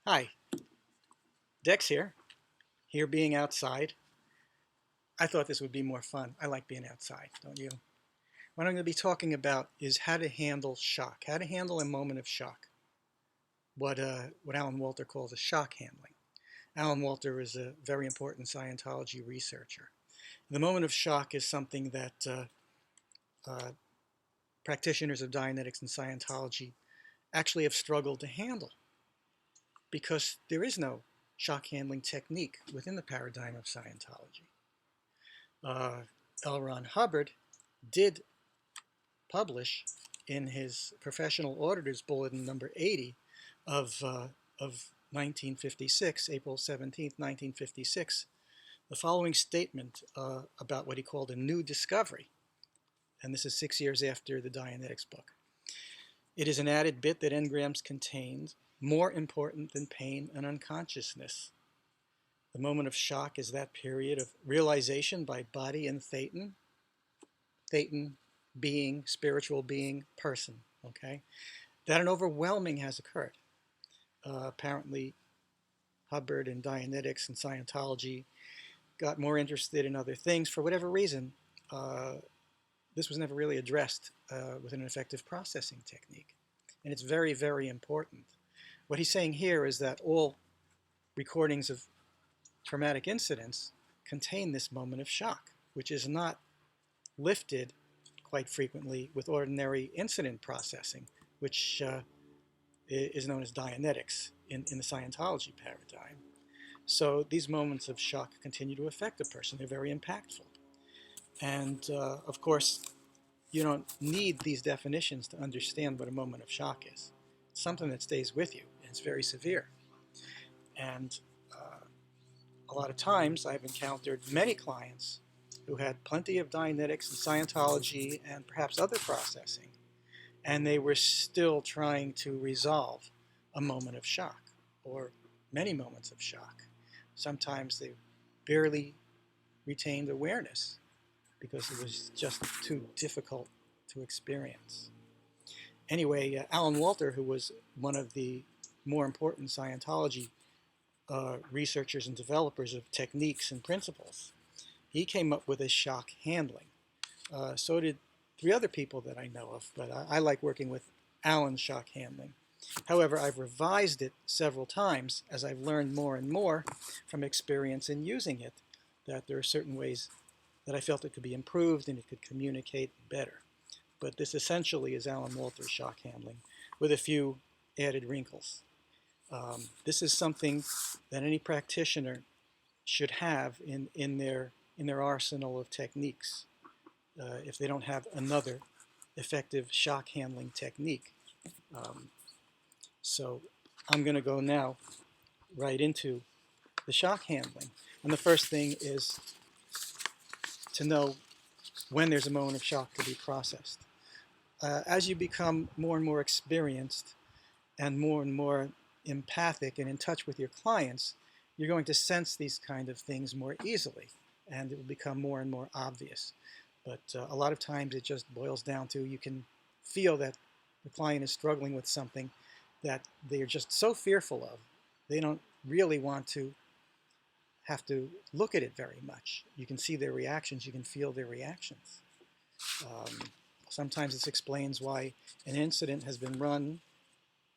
Hi, Dex here being outside. I thought this would be more fun. I like being outside, don't you? What I'm going to be talking about is how to handle shock, how to handle a moment of shock, what Alan Walter calls a shock handling. Alan Walter is a very important Scientology researcher. The moment of shock is something that uh, practitioners of Dianetics and Scientology actually have struggled to handle because there is no shock handling technique within the paradigm of Scientology. uh, L. Ron Hubbard did publish in his Professional Auditors Bulletin number 80 of 1956, April 17th, 1956, the following statement about what he called a new discovery. And this is 6 years after the Dianetics book. It is an added bit that engrams contained, more important than pain and unconsciousness. The moment of shock is that period of realization by body and Thetan being, spiritual being, person, okay? That an overwhelming has occurred. Apparently, Hubbard and Dianetics and Scientology got more interested in other things. For whatever reason, uh, this was never really addressed with an effective processing technique. And it's very, very important. What he's saying here is that all recordings of traumatic incidents contain this moment of shock, which is not lifted quite frequently with ordinary incident processing, which is known as Dianetics in the Scientology paradigm. So these moments of shock continue to affect a person. They're very impactful. And of course, you don't need these definitions to understand what a moment of shock is. It's something that stays with you, and it's very severe. And a lot of times I've encountered many clients who had plenty of Dianetics and Scientology and perhaps other processing, and they were still trying to resolve a moment of shock or many moments of shock. Sometimes they barely retained awareness because it was just too difficult to experience. Anyway, Alan Walter, who was one of the more important Scientology researchers and developers of techniques and principles, he came up with a shock handling. So did three other people that I know of, but I like working with Alan's shock handling. However, I've revised it several times as I've learned more and more from experience in using it, that there are certain ways that I felt it could be improved and it could communicate better. But this essentially is Alan Walter's shock handling with a few added wrinkles. This is something that any practitioner should have in their arsenal of techniques if they don't have another effective shock handling technique. Um, so I'm going to go now right into the shock handling. And the first thing is to know when there's a moment of shock to be processed. As you become more and more experienced and more empathic and in touch with your clients, you're going to sense these kind of things more easily, and it will become more and more obvious. But a lot of times it just boils down to you can feel that the client is struggling with something that they're just so fearful of. They don't really want to have to look at it very much. You can see their reactions, you can feel their reactions. Um, Sometimes this explains why an incident has been run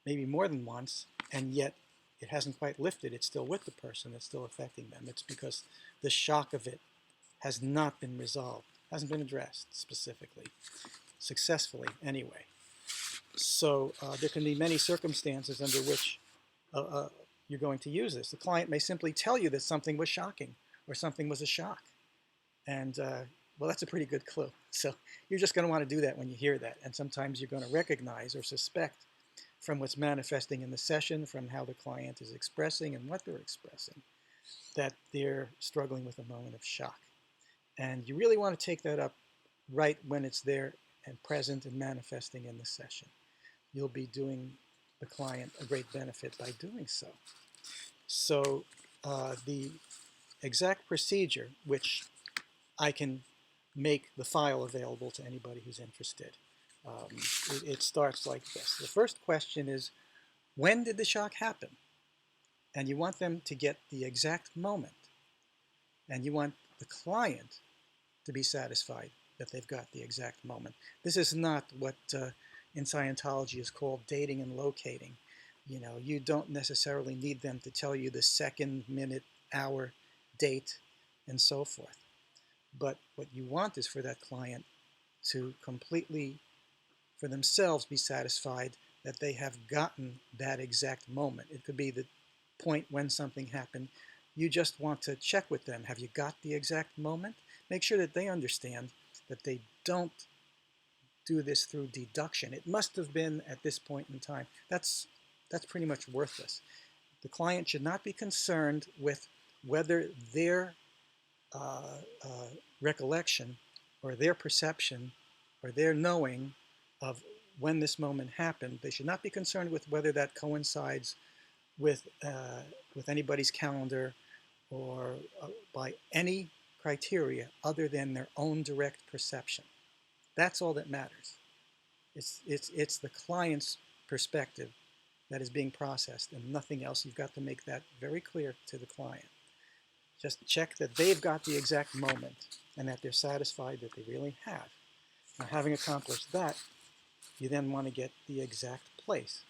maybe more than once, and yet it hasn't quite lifted. It's still with the person. It's still affecting them. It's because the shock of it has not been resolved, hasn't been addressed specifically, successfully anyway. So there can be many circumstances under which uh, uh, you're going to use this. The client may simply tell you that something was shocking or something was a shock. And well, that's a pretty good clue. So you're just going to want to do that when you hear that. And sometimes you're going to recognize or suspect from what's manifesting in the session, from how the client is expressing and what they're expressing, that they're struggling with a moment of shock. And you really want to take that up right when it's there and present and manifesting in the session. You'll be doing the client a great benefit by doing so. So the exact procedure, which I can make the file available to anybody who's interested. It starts like this. The first question is, when did the shock happen? And you want them to get the exact moment. And you want the client to be satisfied that they've got the exact moment. This is not what in Scientology is called dating and locating. You know, you don't necessarily need them to tell you the second, minute, hour, date, and so forth. But what you want is for that client to completely, for themselves, be satisfied that they have gotten that exact moment. It could be the point when something happened. You just want to check with them. Have you got the exact moment? Make sure that they understand that they don't do this through deduction. It must have been at this point in time. That's pretty much worthless. The client should not be concerned with whether their uh, uh, recollection or their perception or their knowing of when this moment happened. They should not be concerned with whether that coincides with anybody's calendar or by any criteria other than their own direct perception. That's all that matters. It's the client's perspective that is being processed and nothing else. You've got to make that very clear to the client. Just check that they've got the exact moment and that they're satisfied that they really have. Now, having accomplished that, you then want to get the exact place.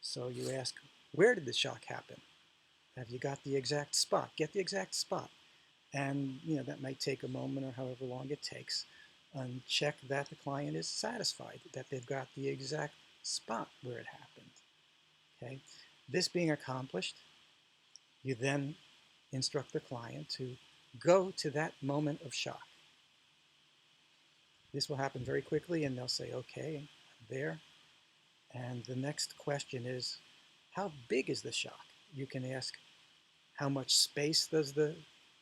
So you ask, where did the shock happen? Have you got the exact spot? Get the exact spot. And that might take a moment or however long it takes. And check that the client is satisfied that they've got the exact spot where it happened. Okay? This being accomplished, you then instruct the client to go to that moment of shock. This will happen very quickly and they'll say, okay, I'm there. And the next question is, how big is the shock? You can ask, how much space does the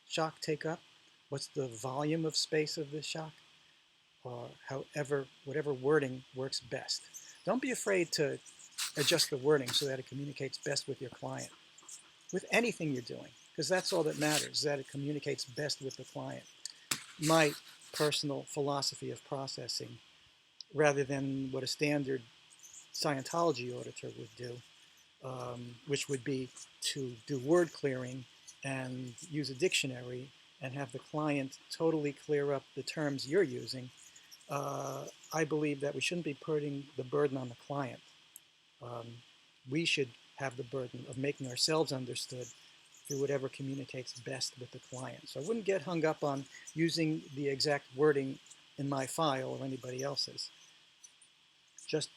shock take up? What's the volume of space of the shock? Or whatever wording works best. Don't be afraid to adjust the wording so that it communicates best with your client, with anything you're doing, because that's all that matters, that it communicates best with the client. My personal philosophy of processing, rather than what a standard Scientology auditor would do, which would be to do word clearing and use a dictionary and have the client totally clear up the terms you're using. I believe that we shouldn't be putting the burden on the client. We should have the burden of making ourselves understood through whatever communicates best with the client. So I wouldn't get hung up on using the exact wording in my file or anybody else's. Just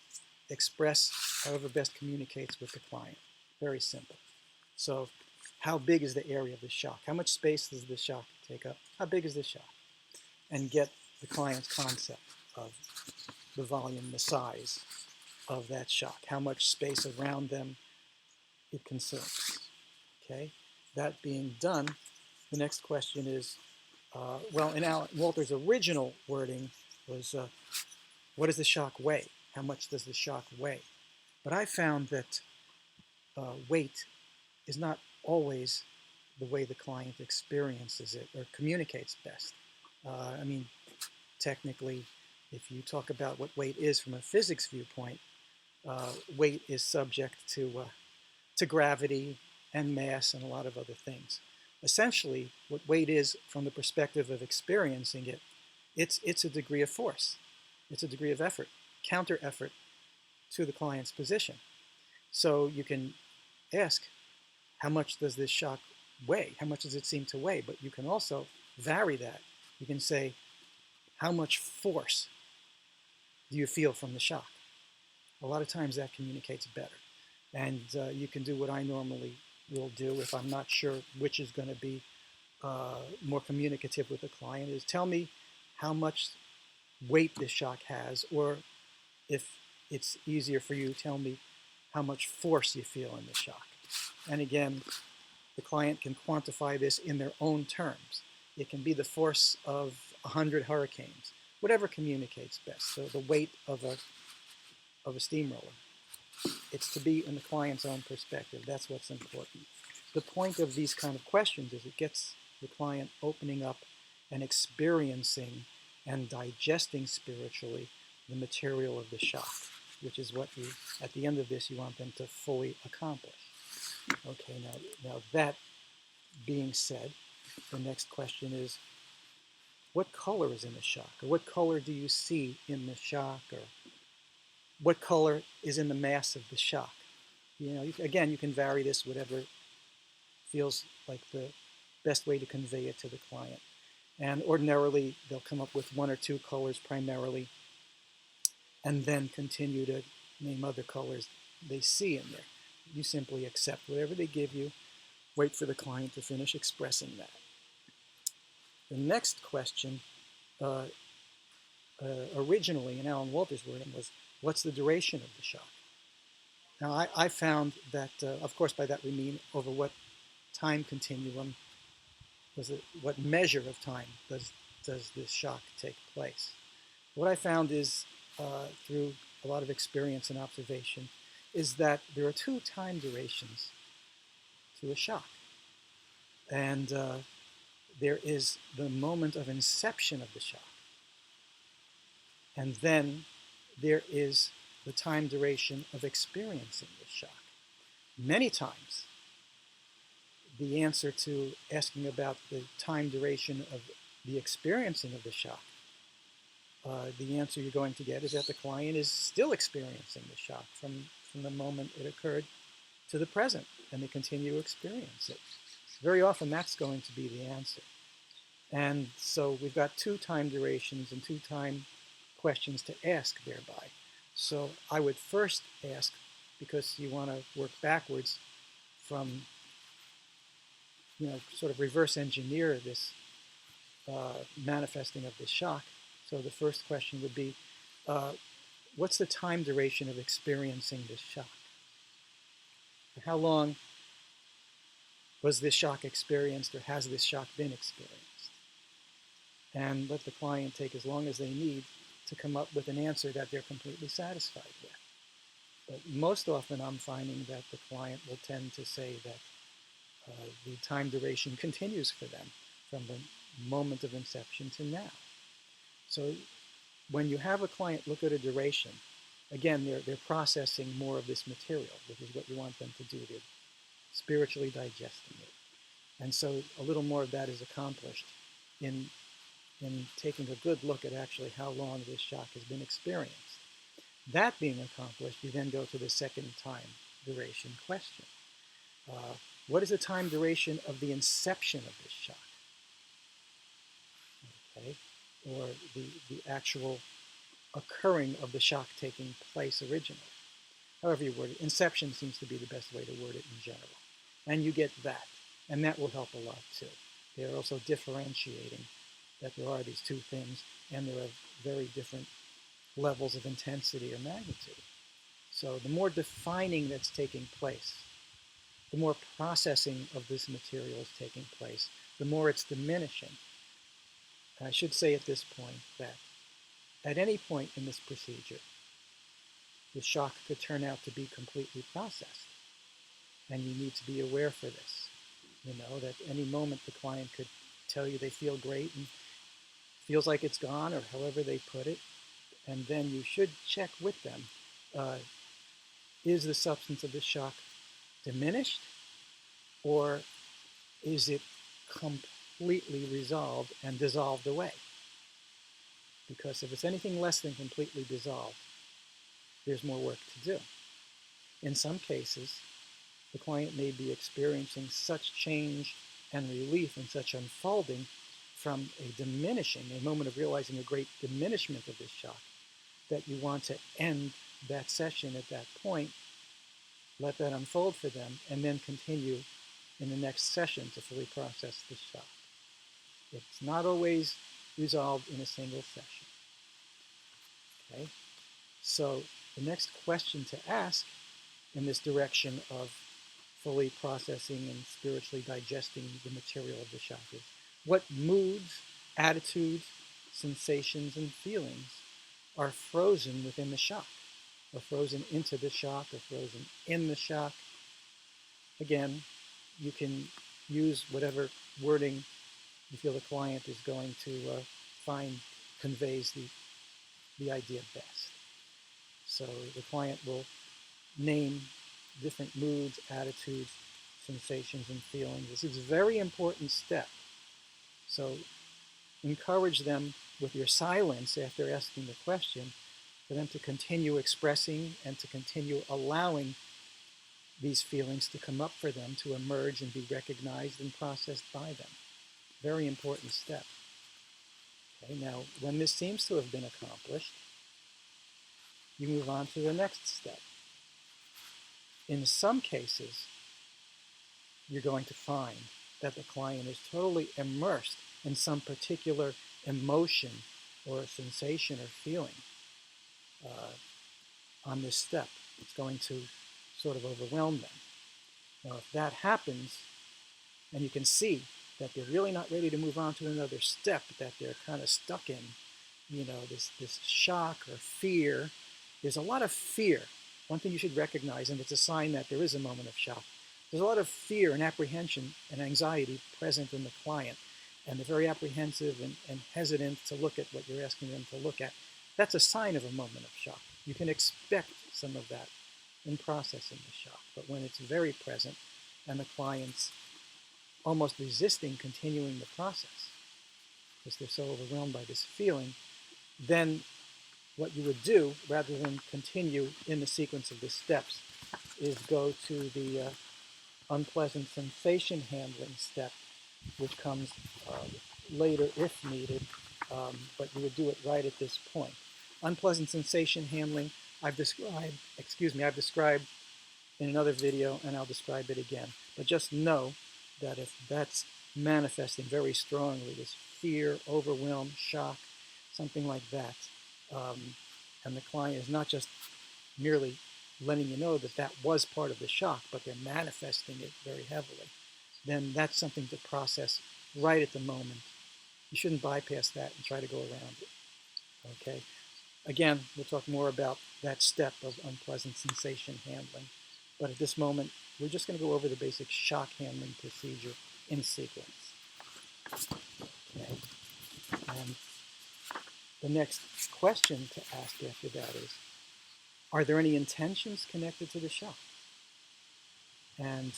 express however best communicates with the client. Very simple. So how big is the area of the shock? How much space does the shock take up? How big is the shock? And get the client's concept of the volume, the size of that shock, how much space around them it consumes. Okay, that being done, the next question is, well, in Walter's original wording was, what does the shock weigh? How much does the shock weigh? But I found that weight is not always the way the client experiences it or communicates best. I mean, technically, if you talk about what weight is from a physics viewpoint, weight is subject to gravity and mass and a lot of other things. Essentially, what weight is from the perspective of experiencing it, it's a degree of force. It's a degree of effort, counter effort to the client's position. So you can ask, how much does this shock weigh? How much does it seem to weigh? But you can also vary that. You can say, how much force do you feel from the shock? A lot of times that communicates better. And you can do what I normally will do if I'm not sure which is going to be more communicative with the client, is tell me how much weight this shock has, or if it's easier for you, tell me how much force you feel in the shock. And again, the client can quantify this in their own terms. It can be the force of 100 hurricanes, whatever communicates best. So the weight of a steamroller. It's to be in the client's own perspective. That's what's important. The point of these kind of questions is it gets the client opening up and experiencing and digesting spiritually the material of the shock, which is what you, at the end of this, you want them to fully accomplish. Okay, now Now, that being said, the next question is, what color is in the shock? Or what color do you see in the shock? Or what color is in the mass of the shock? Again, you can vary this whatever feels like the best way to convey it to the client. And ordinarily, they'll come up with one or two colors primarily, and then continue to name other colors they see in there. You simply accept whatever they give you, wait for the client to finish expressing that. The next question, uh, originally in Alan Walter's wording, was, what's the duration of the shock? Now, I found that, of course, by that we mean over what time continuum, what measure of time does this shock take place? What I found is, through a lot of experience and observation, is that there are two time durations to a shock. And there is the moment of inception of the shock. And then there is the time duration of experiencing the shock. Many times, the answer to asking about the time duration of the experiencing of the shock, the answer you're going to get is that the client is still experiencing the shock from the moment it occurred to the present, and they continue to experience it. Very often that's going to be the answer. And so we've got two time durations and two time questions to ask thereby. So I would first ask, because you want to work backwards from, sort of reverse engineer this manifesting of the shock. So the first question would be, what's the time duration of experiencing this shock? How long was this shock experienced, or has this shock been experienced? And let the client take as long as they need to come up with an answer that they're completely satisfied with. But most often I'm finding that the client will tend to say that the time duration continues for them from the moment of inception to now. So when you have a client look at a duration, again, they're processing more of this material, which is what you want them to do. They're spiritually digesting it. And so a little more of that is accomplished in taking a good look at actually how long this shock has been experienced. That being accomplished, you then go to the second time duration question. What is the time duration of the inception of this shock? Okay? Or the actual occurring of the shock taking place originally. However you word it, inception seems to be the best way to word it in general. And you get that, and that will help a lot too. They're also differentiating that there are these two things, and there are very different levels of intensity or magnitude. So the more defining that's taking place, the more processing of this material is taking place, the more it's diminishing. And I should say at this point that at any point in this procedure, the shock could turn out to be completely processed. And you need to be aware for this. That any moment the client could tell you they feel great and feels like it's gone, or however they put it. And then you should check with them. Is the substance of the shock diminished, or is it completely resolved and dissolved away? Because if it's anything less than completely dissolved, there's more work to do. In some cases, the client may be experiencing such change and relief and such unfolding from a diminishing, a moment of realizing a great diminishment of this shock, that you want to end that session at that point, let that unfold for them, and then continue in the next session to fully process the shock. It's not always resolved in a single session. Okay? So the next question to ask in this direction of fully processing and spiritually digesting the material of the shock is, what moods, attitudes, sensations, and feelings are frozen within the shock, or frozen into the shock, or frozen in the shock? Again, you can use whatever wording you feel the client is going to find conveys the idea best. So the client will name different moods, attitudes, sensations and feelings. This is a very important step. So encourage them with your silence after asking the question for them to continue expressing and to continue allowing these feelings to come up for them to emerge and be recognized and processed by them. Very important step. Okay, now, when this seems to have been accomplished, you move on to the next step. In some cases, you're going to find that the client is totally immersed in some particular emotion or sensation or feeling on this step. It's going to sort of overwhelm them. Now, if that happens, and you can see that they're really not ready to move on to another step, that they're kind of stuck in, this shock or fear. There's a lot of fear. One thing you should recognize, and it's a sign that there is a moment of shock, there's a lot of fear and apprehension and anxiety present in the client, and they're very apprehensive and hesitant to look at what you're asking them to look at. That's a sign of a moment of shock. You can expect some of that in processing the shock, but when it's very present and the client's almost resisting continuing the process because they're so overwhelmed by this feeling, then what you would do, rather than continue in the sequence of the steps, is go to the unpleasant sensation handling step, which comes later if needed, but you would do it right at this point. Unpleasant sensation handling, I've described in another video, and I'll describe it again. But just know that if that's manifesting very strongly, this fear, overwhelm, shock, something like that, and the client is not just merely letting you know that that was part of the shock, but they're manifesting it very heavily, then that's something to process right at the moment. You shouldn't bypass that and try to go around it. Okay? Again, we'll talk more about that step of unpleasant sensation handling. But at this moment, we're just going to go over the basic shock handling procedure in sequence. Okay? And the next question to ask after that is, are there any intentions connected to the shock? And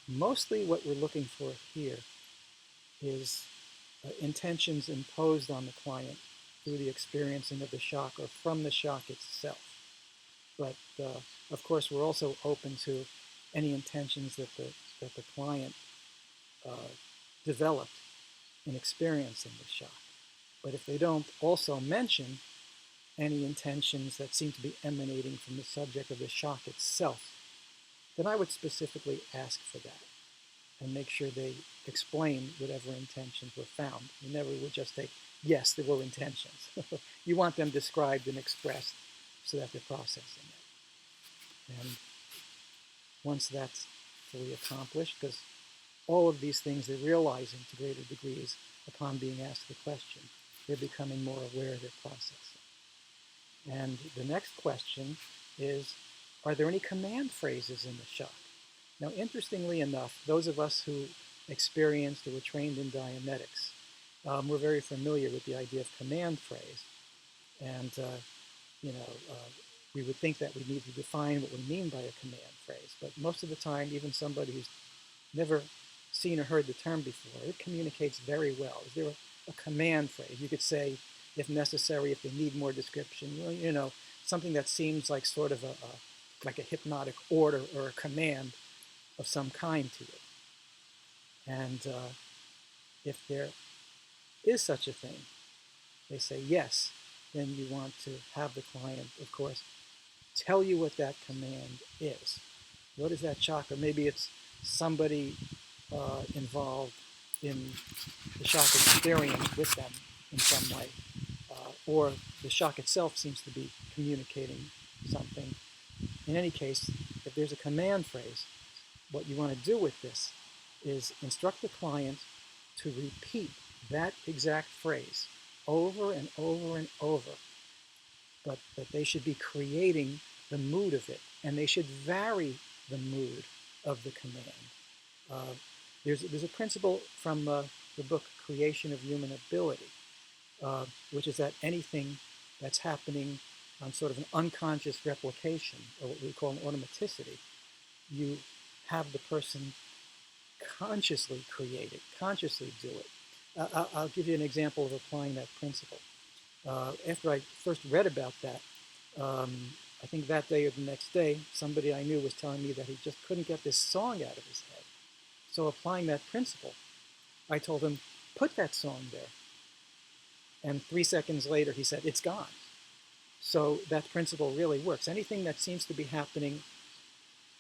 mostly what we're looking for here is intentions imposed on the client through the experiencing of the shock or from the shock itself. But of course, we're also open to any intentions that the client developed in experiencing the shock. But if they don't also mention any intentions that seem to be emanating from the subject of the shock itself, then I would specifically ask for that and make sure they explain whatever intentions were found. You never would just say, yes, there were intentions. You want them described and expressed so that they're processing it. And once that's fully accomplished, because all of these things they're realizing to greater degrees upon being asked the question, they're becoming more aware of their processing. And the next question is, are there any command phrases in the shock? Now, interestingly enough, those of us who experienced or were trained in Dianetics, we're very familiar with the idea of command phrase. And, we would think that we need to define what we mean by a command phrase. But most of the time, even somebody who's never seen or heard the term before, it communicates very well. Is there a command phrase? You could say, if necessary, if they need more description, something that seems like sort of like a hypnotic order or a command of some kind to you. And if there is such a thing, they say yes, then you want to have the client, of course, tell you what that command is. What is that shock? Or maybe it's somebody involved in the shock experience with them in some way. Or the shock itself seems to be communicating something. In any case, if there's a command phrase, what you want to do with this is instruct the client to repeat that exact phrase over and over and over, but that they should be creating the mood of it, and they should vary the mood of the command. There's a principle from the book Creation of Human Ability, which is that anything that's happening on sort of an unconscious replication, or what we call an automaticity, you have the person consciously create it, consciously do it. I'll give you an example of applying that principle. After I first read about that, I think that day or the next day, somebody I knew was telling me that he just couldn't get this song out of his head. So applying that principle, I told him, put that song there. And 3 seconds later, he said, it's gone. So that principle really works. Anything that seems to be happening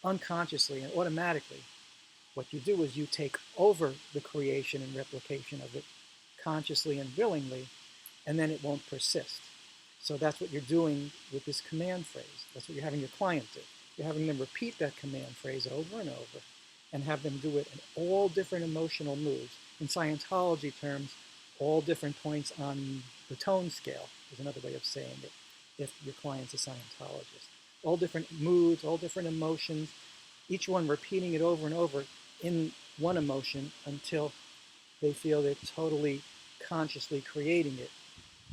unconsciously and automatically, what you do is you take over the creation and replication of it consciously and willingly, and then it won't persist. So that's what you're doing with this command phrase. That's what you're having your client do. You're having them repeat that command phrase over and over and have them do it in all different emotional moods. In Scientology terms, all different points on the tone scale is another way of saying it, if your client's a Scientologist. All different moods, all different emotions, each one repeating it over and over in one emotion until they feel they're totally consciously creating it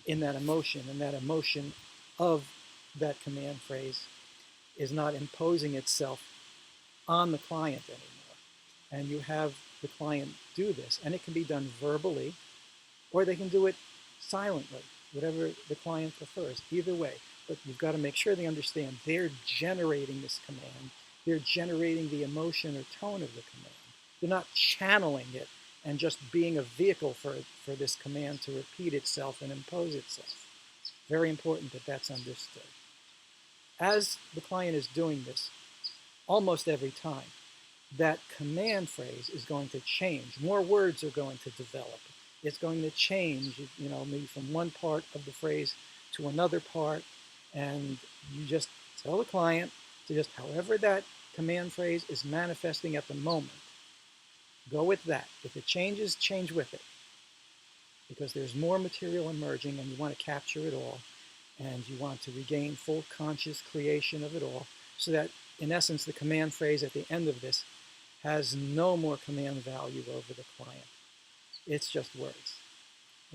in that emotion, and that emotion of that command phrase is not imposing itself on the client anymore. And you have the client do this, and it can be done verbally, or they can do it silently, whatever the client prefers, either way. But you've got to make sure they understand they're generating this command. They're generating the emotion or tone of the command. They're not channeling it and just being a vehicle for this command to repeat itself and impose itself. Very important that that's understood. As the client is doing this, almost every time, that command phrase is going to change. More words are going to develop. It's going to change, maybe from one part of the phrase to another part, and you just tell the client to just, however that command phrase is manifesting at the moment, go with that. If it changes, change with it, because there's more material emerging and you want to capture it all, and you want to regain full conscious creation of it all, so that in essence the command phrase at the end of this has no more command value over the client. It's just words.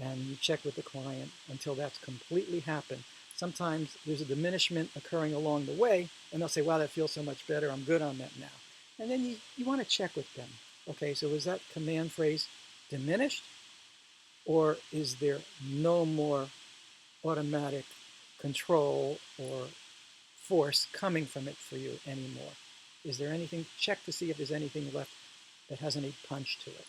And you check with the client until that's completely happened. Sometimes there's a diminishment occurring along the way, and they'll say, wow, that feels so much better, I'm good on that now. And then you want to check with them. Okay, so is that command phrase diminished? Or is there no more automatic control or force coming from it for you anymore? Is there anything? Check to see if there's anything left that has any punch to it.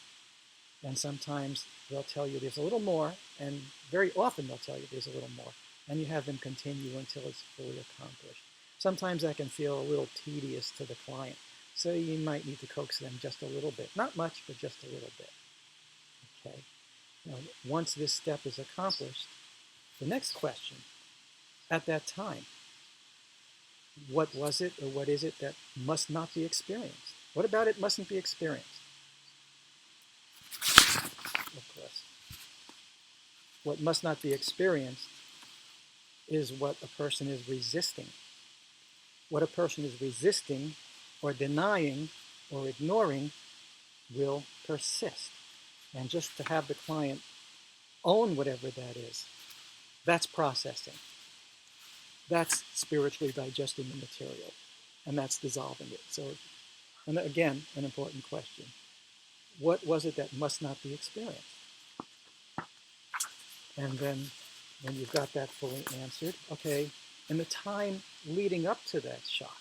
And sometimes they'll tell you there's a little more, and very often they'll tell you there's a little more, and you have them continue until it's fully accomplished. Sometimes that can feel a little tedious to the client, so you might need to coax them just a little bit. Not much, but just a little bit. Okay. Now, once this step is accomplished, the next question, at that time, what was it or what is it that must not be experienced? What about it mustn't be experienced? Of course. What must not be experienced is what a person is resisting. What a person is resisting or denying or ignoring will persist. And just to have the client own whatever that is, that's processing. That's spiritually digesting the material, and that's dissolving it. So, and again, an important question. What was it that must not be experienced? And then when you've got that fully answered, okay, in the time leading up to that shock,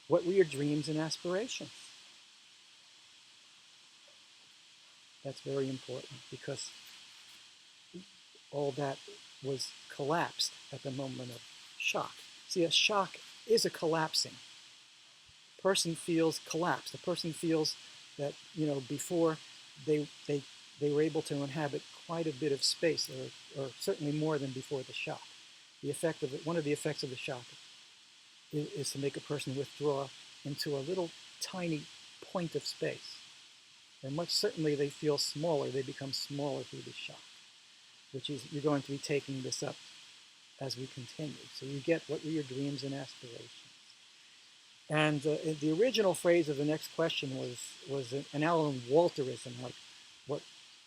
what were your dreams and aspirations? That's very important, because all that was collapsed at the moment of shock. See, a shock is a collapsing. A person feels collapsed. A person feels that, before they were able to inhabit quite a bit of space, or certainly more than before the shock. The effect of it, one of the effects of the shock is to make a person withdraw into a little tiny point of space. And certainly they feel smaller, they become smaller through the shock, which is, you're going to be taking this up as we continue. So you get, what were your dreams and aspirations? And the original phrase of the next question was an Alan Walterism, like,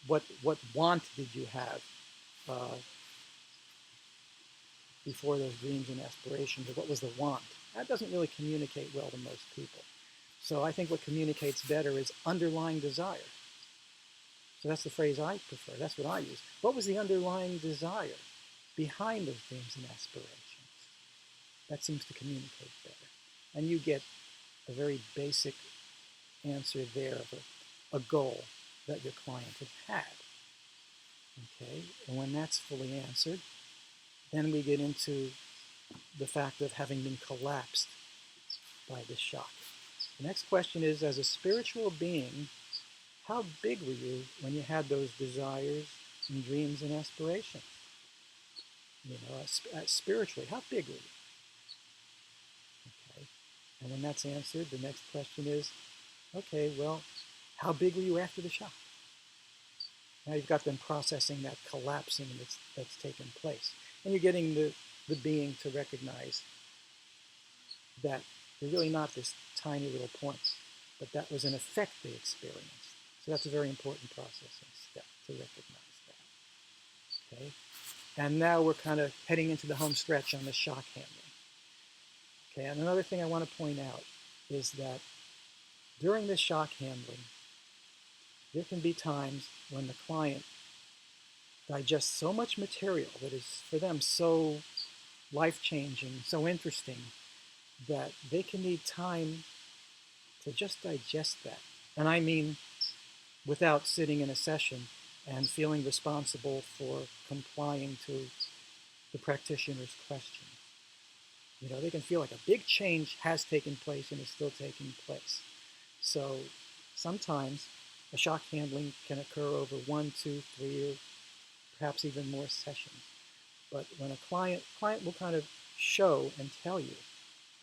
what want did you have before those dreams and aspirations, or what was the want? That doesn't really communicate well to most people. So I think what communicates better is underlying desire. So that's the phrase I prefer. That's what I use. What was the underlying desire behind those dreams and aspirations? That seems to communicate better. And you get a very basic answer there of a goal that your client had. Okay, and when that's fully answered, then we get into the fact of having been collapsed by this shock. The next question is, as a spiritual being, how big were you when you had those desires and dreams and aspirations? You know, spiritually, how big were you? Okay, and when that's answered, the next question is, okay, well, how big were you after the shock? Now you've got them processing that collapsing that's taken place. And you're getting the being to recognize that they're really not this tiny little point, but that was an effect they experienced. So that's a very important processing step to recognize that. Okay? And now we're kind of heading into the home stretch on the shock handling. Okay, and another thing I want to point out is that during this shock handling, there can be times when the client digests so much material that is for them so life-changing, so interesting, that they can need time to just digest that. And I mean without sitting in a session and feeling responsible for complying to the practitioner's question. You know, they can feel like a big change has taken place and is still taking place. So sometimes a shock handling can occur over 1, 2, 3, or perhaps even more sessions. But when a client will kind of show and tell you,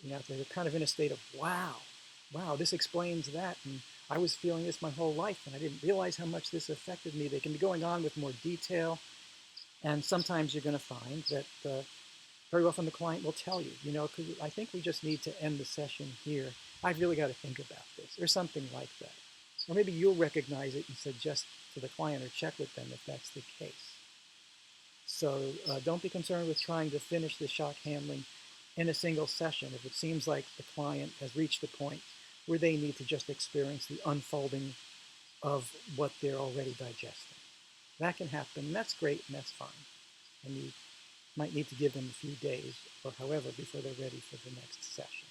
you know, they're kind of in a state of, wow, this explains that. And I was feeling this my whole life, and I didn't realize how much this affected me. They can be going on with more detail. And sometimes you're going to find that very often the client will tell you, you know, I think we just need to end the session here. I've really got to think about this, or something like that. Or maybe you'll recognize it and suggest to the client or check with them if that's the case. So don't be concerned with trying to finish the shock handling in a single session if it seems like the client has reached the point where they need to just experience the unfolding of what they're already digesting. That can happen, and that's great, and that's fine. And you might need to give them a few days or however before they're ready for the next session.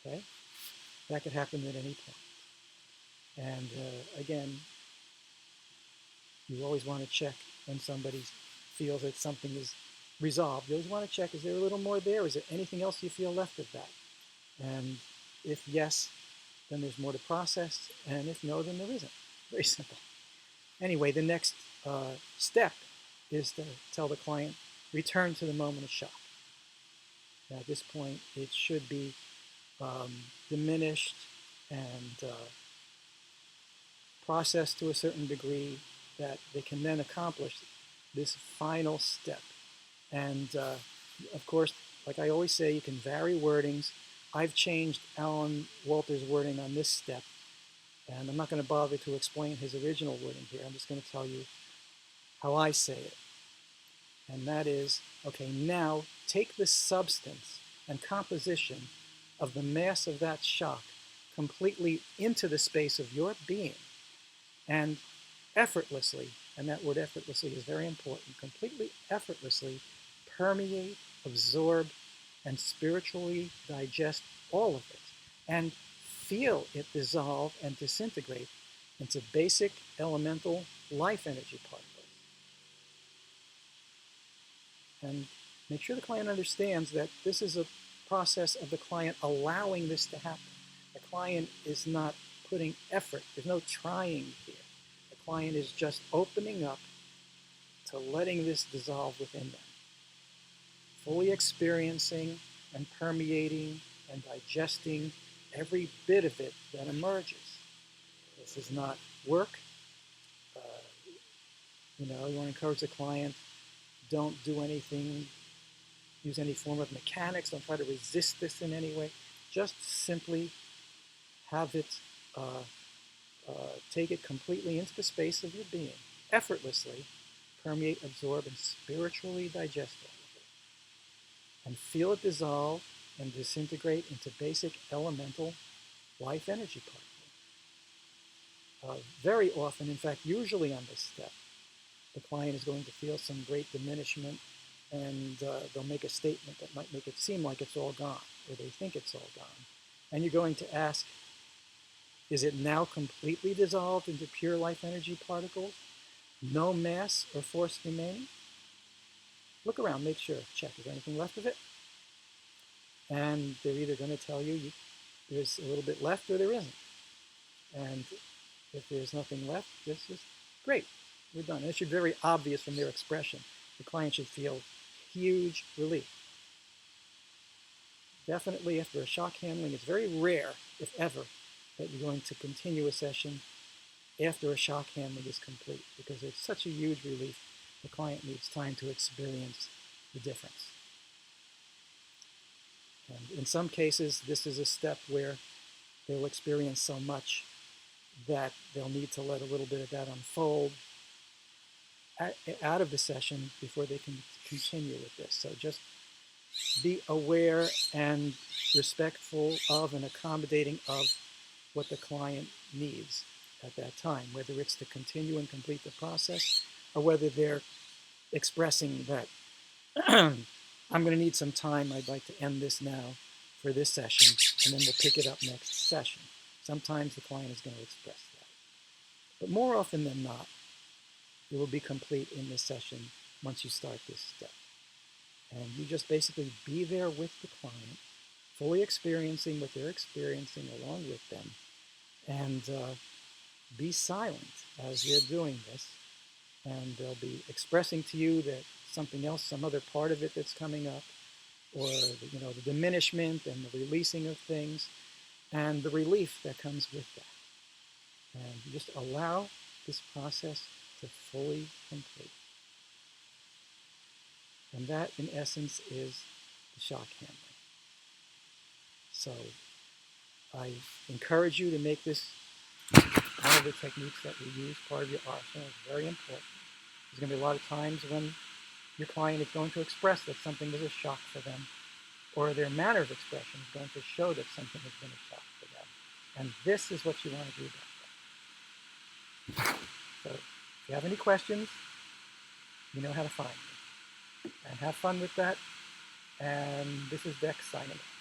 Okay? That could happen at any point. And again, you always want to check when somebody feels that something is resolved. You always want to check, is there a little more there? Is there anything else you feel left of that? And if yes, then there's more to process. And if no, then there isn't. Very simple. Anyway, the next step is to tell the client, return to the moment of shock. Now, at this point, it should be diminished and processed to a certain degree that they can then accomplish this final step. And of course, like I always say, you can vary wordings. I've changed Alan Walter's wording on this step, and I'm not going to bother to explain his original wording here. I'm just going to tell you how I say it. And that is, okay, now take the substance and composition of the mass of that shock completely into the space of your being and effortlessly, and that word effortlessly is very important, completely effortlessly permeate, absorb, and spiritually digest all of it and feel it dissolve and disintegrate into basic elemental life energy particles. And make sure the client understands that this is a process of the client allowing this to happen. The client is not putting effort. There's no trying here. The client is just opening up to letting this dissolve within them, fully experiencing and permeating and digesting every bit of it that emerges. This is not work. You want to encourage the client, don't do anything, use any form of mechanics, don't try to resist this in any way. Just simply have it, take it completely into the space of your being, effortlessly permeate, absorb, and spiritually digest all of it. And feel it dissolve and disintegrate into basic elemental life energy particles. Very often, in fact, usually on this step, the client is going to feel some great diminishment, and they'll make a statement that might make it seem like it's all gone, or they think it's all gone. And you're going to ask, is it now completely dissolved into pure life energy particles? No mass or force remaining? Look around, make sure, check, is there anything left of it? And they're either going to tell you there's a little bit left or there isn't. And if there's nothing left, this is great, we're done. And it should be very obvious from their expression. The client should feel huge relief. Definitely after a shock handling, it's very rare, if ever, that you're going to continue a session after a shock handling is complete, because it's such a huge relief. The client needs time to experience the difference. And in some cases, this is a step where they'll experience so much that they'll need to let a little bit of that unfold out of the session before they can continue with this. So just be aware and respectful of and accommodating of what the client needs at that time, whether it's to continue and complete the process or whether they're expressing that I'm going to need some time, I'd like to end this now for this session, and then we'll pick it up next session. Sometimes the client is going to express that. But more often than not, it will be complete in this session once you start this step. And you just basically be there with the client, fully experiencing what they're experiencing along with them, and be silent as they're doing this. And they'll be expressing to you that something else, some other part of it that's coming up, or the diminishment and the releasing of things, and the relief that comes with that. And you just allow this process to fully complete. And that, in essence, is the shock handling. So I encourage you to make this one of the techniques that we use part of your arsenal. It's very important. There's going to be a lot of times when your client is going to express that something was a shock for them, or their manner of expression is going to show that something has been a shock for them. And this is what you want to do about that. So if you have any questions, you know how to find me. And have fun with that. And this is Dex signing off.